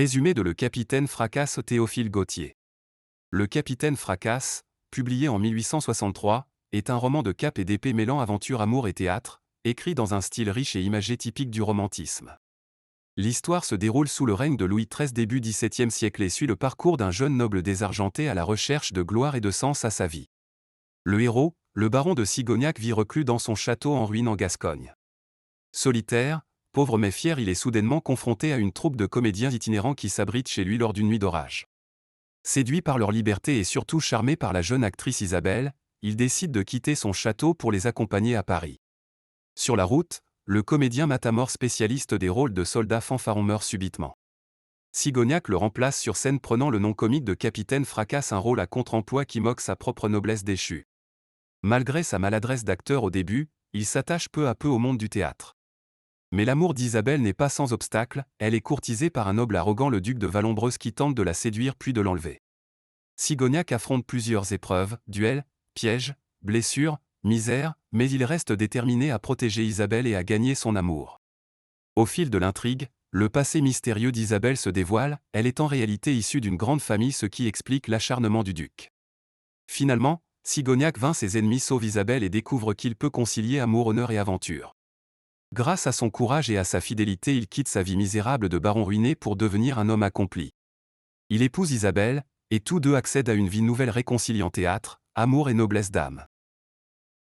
Résumé de Le Capitaine Fracasse Théophile Gautier. Le Capitaine Fracasse, publié en 1863, est un roman de cap et d'épée mêlant aventure, amour et théâtre, écrit dans un style riche et imagé typique du romantisme. L'histoire se déroule sous le règne de Louis XIII début XVIIe siècle et suit le parcours d'un jeune noble désargenté à la recherche de gloire et de sens à sa vie. Le héros, le baron de Sigognac, vit reclus dans son château en ruine en Gascogne. Solitaire, pauvre mais fier, il est soudainement confronté à une troupe de comédiens itinérants qui s'abritent chez lui lors d'une nuit d'orage. Séduit par leur liberté et surtout charmé par la jeune actrice Isabelle, il décide de quitter son château pour les accompagner à Paris. Sur la route, le comédien Matamor, spécialiste des rôles de soldats fanfarons, meurt subitement. Sigognac le remplace sur scène, prenant le nom comique de Capitaine Fracasse, un rôle à contre-emploi qui moque sa propre noblesse déchue. Malgré sa maladresse d'acteur au début, il s'attache peu à peu au monde du théâtre. Mais l'amour d'Isabelle n'est pas sans obstacle, elle est courtisée par un noble arrogant, le duc de Vallombreuse, qui tente de la séduire puis de l'enlever. Sigognac affronte plusieurs épreuves, duels, pièges, blessures, misère, mais il reste déterminé à protéger Isabelle et à gagner son amour. Au fil de l'intrigue, le passé mystérieux d'Isabelle se dévoile, elle est en réalité issue d'une grande famille, ce qui explique l'acharnement du duc. Finalement, Sigognac vainc ses ennemis, sauve Isabelle et découvre qu'il peut concilier amour, honneur et aventure. Grâce à son courage et à sa fidélité, il quitte sa vie misérable de baron ruiné pour devenir un homme accompli. Il épouse Isabelle, et tous deux accèdent à une vie nouvelle réconciliant théâtre, amour et noblesse d'âme.